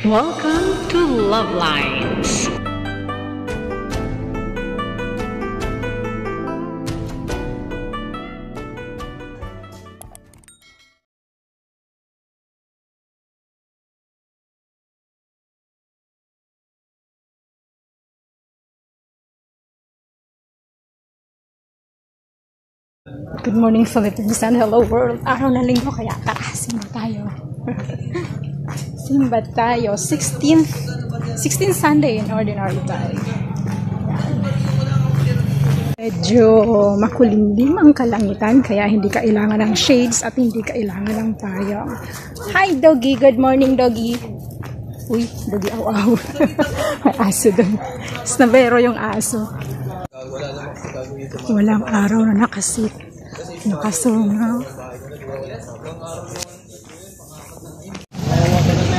Welcome to Love Lines. Good morning Philippines and hello world. Araw ng linggo kaya tara, simba tayo. Simba tayo. 16th Sunday in ordinary time. Medyo makulimlim ang kalangitan kaya hindi kailangan ng shades at hindi kailangan ng payong. Hi doggy, good morning doggy. Uy, doggy aw-aw. May aso doon. Snabero yung aso. Walang araw na nakasungaw.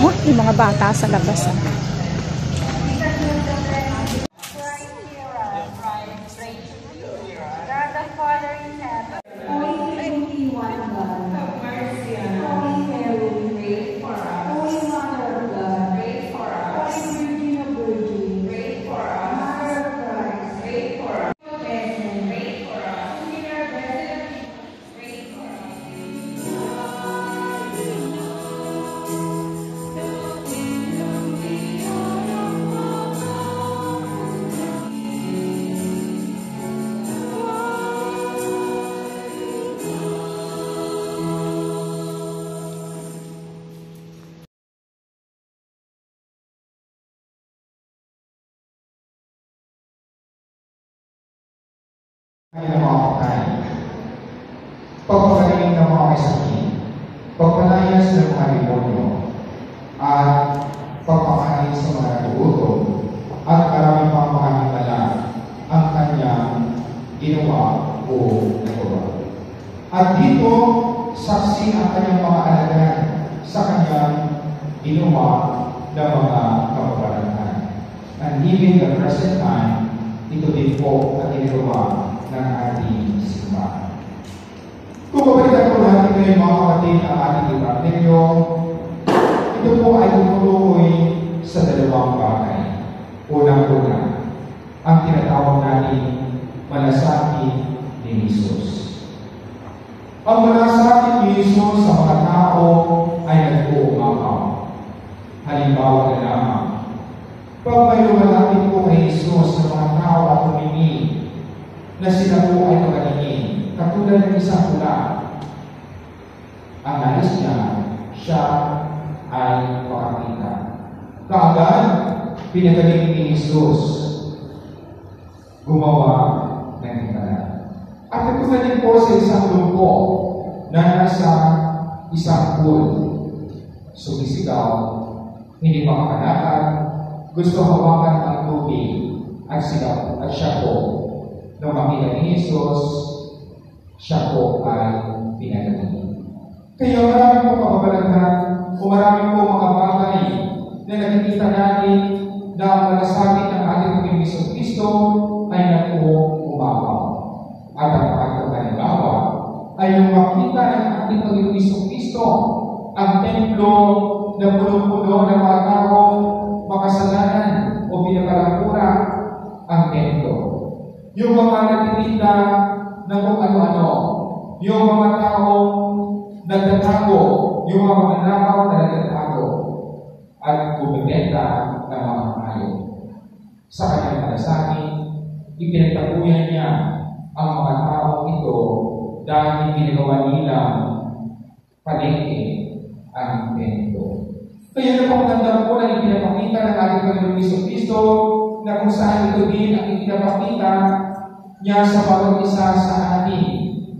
Oh, yung mga bata sa labas. Ay ng mga pagkain, pagpapagaling ng mga sakit, pagpalayas ng mga demonyo, at pagpakain sa mga nagugutom, at maraming pang mga himala ang kanyang ginawa o nagawa. At dito, saksi ang kanyang mga alagad sa kanyang ginawa ng mga kapabalangan. And even the present time, ito din po ang ginagawa ng ating simbahan. Kung babalikan po natin ngayon mga kapatid ang ating evangelyo, ito po ay tumutukoy sa dalawang bagay. Unang-una, ang tinatawag natin malasakit ni Jesus. Ang malasakit ni Jesus sa mga tao ay nag-uumapaw. Halimbawa na lamang, pag may lumalapit po kay Jesus sa mga tao at humingi na sila po ay magalingin, katulad ng isang pula, ang nais niya, siya ay makakita. Kaagad, pinagaling ni Jesus gumawa ng himala. At katulad din po sa isang lumpo na nasa isang pool, sumisigaw, hindi makakalakad, gusto hawakan ang tubig at siya po. Nung makita ni Jesus, siya po ay pinagaling. Kaya marami po kababalaghan o marami po mga bagay na nakikita natin na ang malasakit ng ating Panginoong Kristo ay nag-uumapaw. At ang pagkakang halimbawa ay yung makita ng ating Panginoong Kristo, ang templo na puno-puno ng mga tao, makasalanan o binabalangkura ang templo. Yung mga nagtitinda na kung ano-ano, yung mga taong nagtatago, yung mga magnanakaw na nagtatago, at bumibenta ng mga hayop. Sa kanyang malasakit, ipinagtaguyan niya ang mga taong ito dahil ginagawa nilang palengke ang templo. Kaya napakaganda po na ipinapakita ng ating Panginoong Kristo na kung saan ito din ang ipinapakita niya sa bawat isa sa atin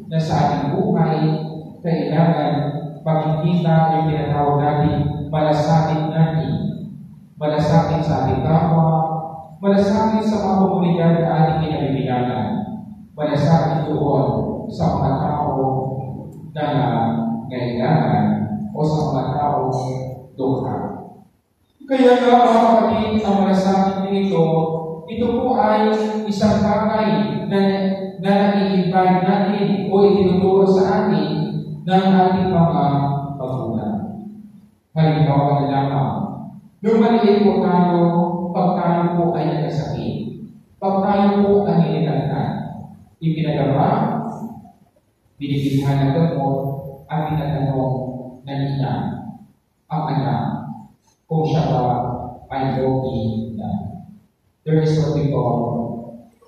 na sa ating buhay kailangan makikita yung tinatawag natin malasakit natin. Malasakit sa ating kapwa, malasakit sa mga komunidad na ating kinabibilangan, malasakit doon sa mga tao na kailangan o sa mga tao dukha. Kaya nga mga kapatid, ang malasakit nito, ito po ay isang bagay na nai-invite natin o itinuturo sa atin ng ating mga magulang. Halimbawa na lamang, Nung maliit po tayo, pag tayo po ay nagkasakit, pag tayo po ang nilinagnan, ipinagama, binibigyan ng gamot, at tinatanong ng ina ang anak kung siya ba ay okay na. There is what we call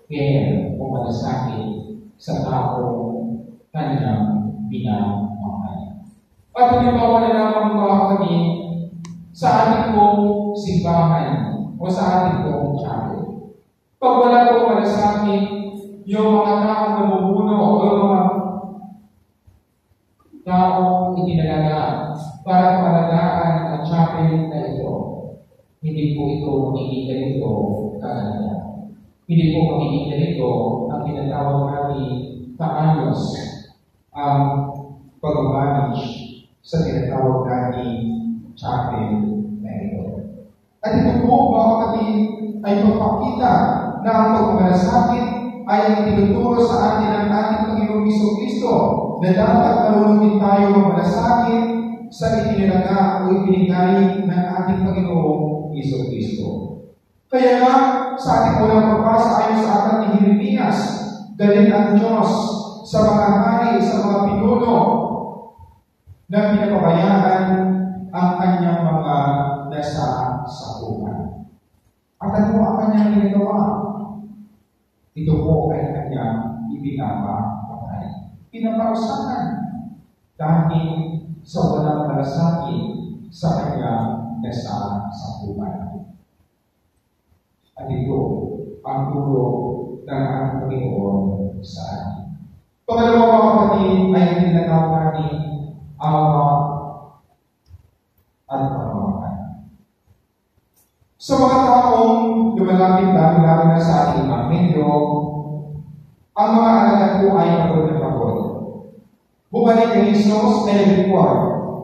care o malasakit sa taong kanyang binamahal. At halimbawa na lamang mga kapatid, sa ating pong simbahan o sa ating pong chapel. Pag wala pong malasakit, yung mga taong namumuno o yung mga taong itinalaga para palagaan ang chapel na ito, hindi po ito magiging ganito kaganda. Hindi po magiging ganito ang tinatawag natin kaayos ang pag-manage sa tinatawag natin chapel na ito. At ito po, mga kapatid, ay magpakita na ang pagmamalasakit ay ang tinuturo sa atin ng ating Panginoong Jesucristo na dapat marunong tayo mamalasakit sa itinalaga o ibinigay ng ating Panginoong Jesucristo. Kaya nga, sa ating unang pagbasa ayon sa aklat ni Jeremias, galing ang Diyos sa mga hari, sa mga pinuno na pinapabayaan ang kanyang mga nasa sakupan. At ano ang kanyang ginagawa? Ito po ay kanyang ibinapapatay. Pinaparusahan dahil sa walang malasakit sa kanyang nasa sakupan. At ito ang tulong ng ating Panginoon sa atin. Pangalawa, mga kapatid, ay tinatawag natin awa at pagmamahal. Sa mga taong lumalapit lalo na sa ating Panginoon, ang mga alagad po ay pagod na pagod. Bumalik ang Isos na nag-report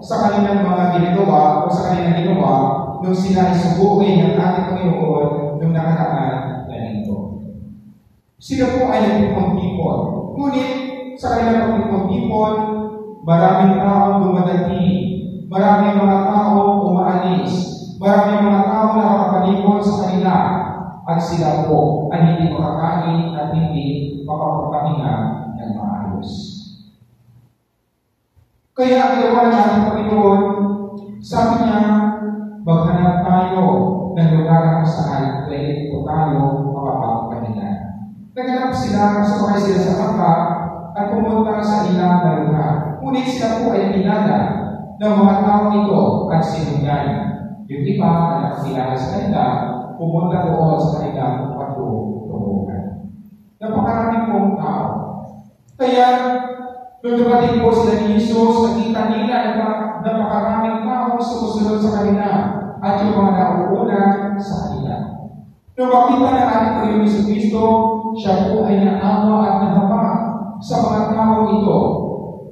sa kanilang mga ginagawa o sa kanilang ginawa nung sila isubukin ng ating Panginoon nung nakaraan na linggo. Sila po ay nagtipon-tipon. Ngunit sa kanilang pagtipon-tipon, maraming taong dumadating, maraming mga taong umaalis, maraming mga taong nakapalibot sa kanila, at sila po ay hindi makakain at hindi makapagpahinga ng maayos. Kaya ang ginawa ng ating Panginoon, sabi niya, maghanap tayo ng lugar kung saan pwede po tayo makapagpahinga. Naghanap sila, sumakay sila sa bangka at pumunta sa ilang na lugar. Ngunit sila po ay pinala ng mga taong ito at sinundan. Yung iba na nakakilala sa kanila, pumunta doon sa kanilang patutunguhan. Napakaraming pong tao. Kaya, nung dumating po sila ni Jesus, nakita nila na napakaraming tao sumusunod sa kanila at yung mga nauuna sa kanila. Nung makita ng ating Panginoong Jesucristo, siya po ay naawa at nahaba sa mga tao ito.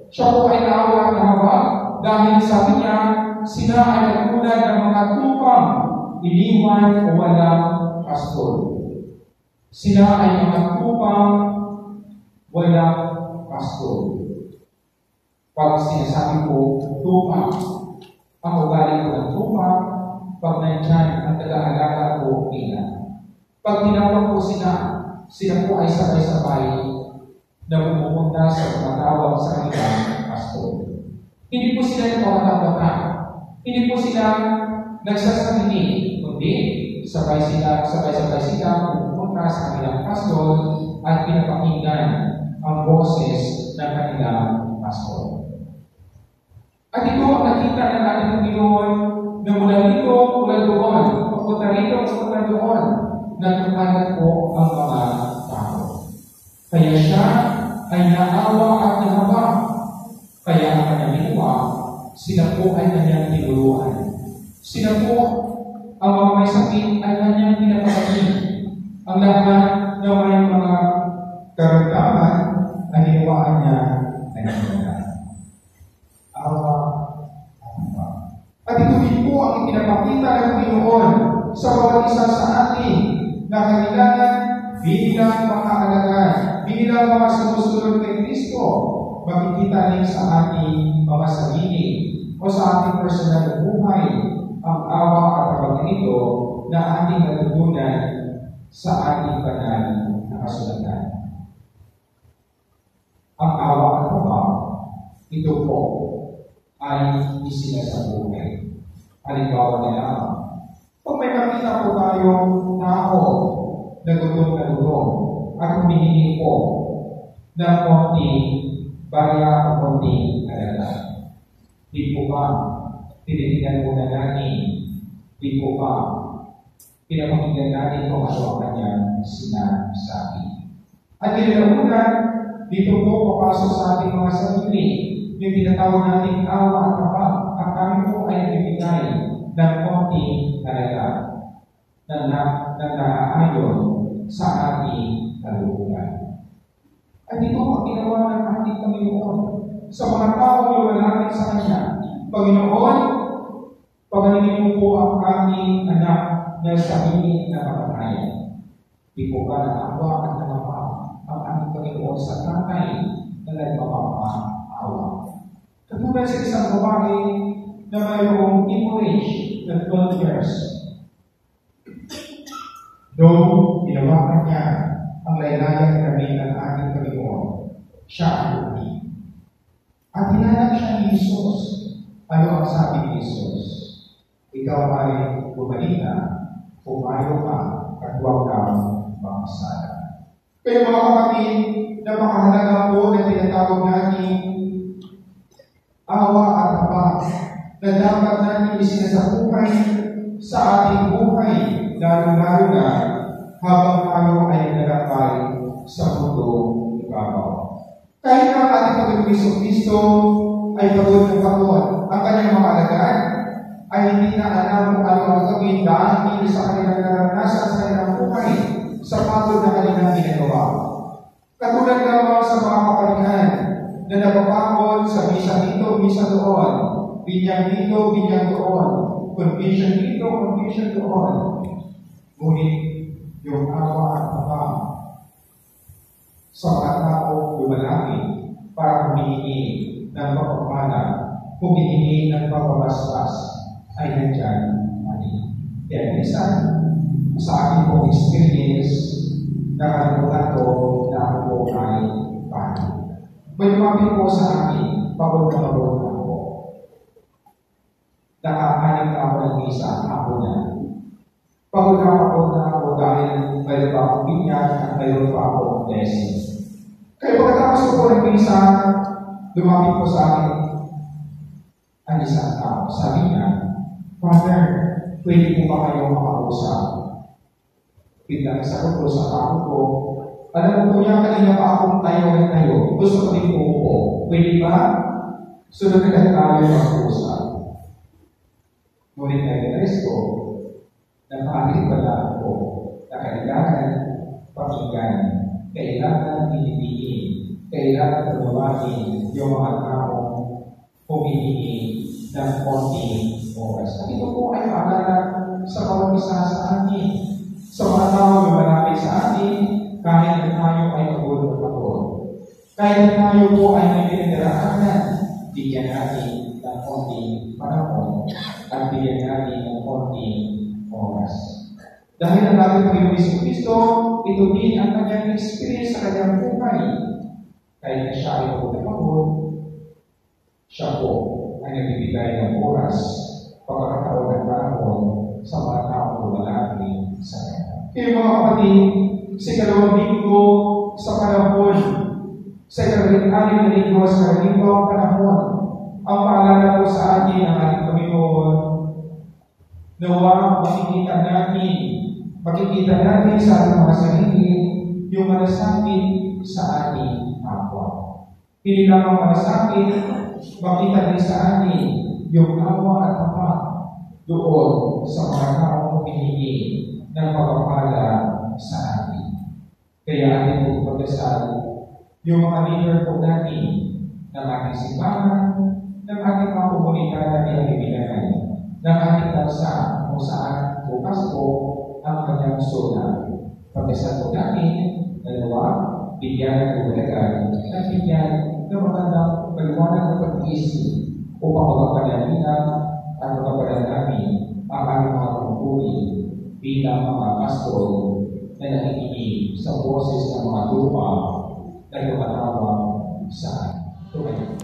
Siya po ay naawa at nahaba dahil sabi niya, sila ay nagulad ng mga tupang iniwan o walang pastor. Sila ay mga tupang walang pastor. Pag sinasabi ko, tupa, ang ugali ko ng tupa, pag nandyan ang taga-alaga ko ina. Pag tinawag ko sila po ay sabay-sabay na pumupunta sa tumatawag sa kanilang pastor. Hindi po sila nagpapatawag. Hindi po sila nagsasakini, kundi sabay-sabay sila pupunta sa kanilang pastor at pinapakinggan ang boses ng kanilang pastor. At ito ang nakita ng ating Panginoon na mula dito, mula doon, papunta rito, papunta doon, nagkakanat po ang mga tao. Kaya siya ay naawa at nahaba. Kaya ang kanyang ginawa, sila po ay kanyang tinuruan. Sila po, ang mga may sakit ay kanyang pinapakain. Ang lahat na may mga karamdaman ay ginawaan niya ay nagkakanat. At ito din po ang ipinapakita ng Panginoon sa bawat isa sa atin na kailangan bilang mga alagad, bilang mga sumusunod kay Kristo, makikita rin sa ating mga sarili o sa ating personal na buhay ang awa at kapatid ito na ating natutunan sa ating banal na kasulatan. Ang awa at kapatid, ito po ay isinasabuhay. Halimbawa na lang, kung may makita po tayong tao na gutom at humihingi po ng konting barya o konting alala, di po ba tinitingnan muna natin, di po ba pinapakinggan natin kung ano ang kanyang sinasabi. At kinalamunan, dito po papasok sa ating mga sarili yung tinatawag nating awa at kapag ang kami po ay nagbibigay ng konting alala na naaayon sa ating kalooban. At ito ang ginawa ng ating Panginoon sa mga tao na lumalapit sa Kanya. Panginoon, pagalingan mo po ang aming anak na sa inyo na kapatayan. Di po ba naawa at namapa ang aming Panginoon sa tatay na nagpapaawa? Katulad sa isang babae na mayroong hemorrhage na 12 years. Doon, ginawakan niya ang laylayang gabi ng ating Panginoon. Siya ang bumi. At hinanap siya ni Jesus. Ano ang sabi ni Jesus? Ikaw ay bumalik na, pumayo ka, at huwag kang makasala. Pero mga kapatid, napakahalaga po na tinatawag natin awa at kapag na dapat natin isinasabuhay sa ating buhay, lalo-lalo na habang tayo ay nalakay sa mundong ibabaw. Kahit na ang ating Panginoong Kristo ay pagod ng pagod, ang kanyang mga alagad ay hindi na alam kung ano ang gawin dahil sa kanilang naranasan sa kanilang buhay sa pagod na kanilang ginagawa. Katulad naman sa mga kapalihan na napapagod sa misa dito, misa doon, binyang dito, binyang doon, confusion dito, confusion doon. Ngunit yung awa at kapag sa mga tao lumalapit para humihingi ng pagpapala, humihingi ng pagpapaspas, ay nandiyan natin. Kaya minsan, sa aking pong experience, nakalimutan ko na ako po ay paano. May lumapit po sa akin, pagod na ako. Nakakanin na ako ng isa, ako na. Pagod na ako dahil mayroon pa akong binyag at mayroon pa akong blessing. Kaya pagkatapos ko po ng isa, lumapit po sa akin ang isang tao. Sabi niya, Father, pwede po ba kayong makausap? Biglang sagot ko sa tao ko, alam mo niya, kanina pa akong tayo. Gusto ko din po. Pwede ba? Sunod agad tayo mag-usap. Ngunit nag-realize ko, napakit pala ako na kailangan pakinggan, kailangan initigin, kailangan tumawagin yung mga taong humihingi ng konting oras. At ito po ay paalala sa bawat isa sa atin. Sa mga tao na malapit sa atin, kahit na tayo ay pagod. Kahit na tayo po ay may pinagdaraanan, bigyan natin ng konting panahon at bigyan natin ng konting oras. Dahil ang ating Panginoong Kristo, ito din ang kanyang experience sa kanyang buhay. Kahit na siya ay pagod, siya po ay nagbibigay ng oras, pagkakataon ng panahon sa mga taong lumalapit sa kanya. Kaya mga kapatid, sa ikalawang linggo sa panahon, sa ikalawang na linggo sa kalawang panahon, ang paalala po sa atin ng ating Panginoon, nawa makikita natin sa ating mga sarili yung malasakit sa ating kapwa. Hindi lamang malasakit, makita din sa atin yung awa at kapag doon sa mga taong humihingi ng pagpapala sa atin. Kaya ating po pagdasal yung mga leader po natin ng ating simbahan, ng ating mga komunidad na pinag-ibigay, ng ating bansa kung saan bukas po ang kanyang suna. Pagdasal po natin, dalawa, bigyan ng ulagay, at bigyan ng magandang paliwanag ng pag-iisip upang magpapalalinan at magpapalan namin ang ating mga tungkulin bilang mga pastor na nakikinig sa boses ng mga lupa na tumatawag sa tumayo.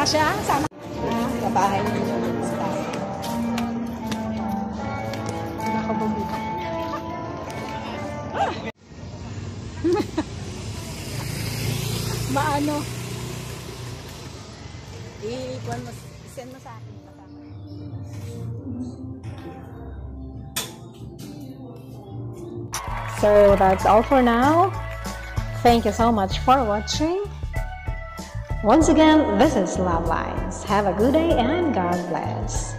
Kasya, sama. Kabahay ninyo. Nakabubuka. Maano? I-kuhan mo, send mo sa akin. So that's all for now. Thank you so much for watching. Once again, this is Love Lines. Have a good day and God bless.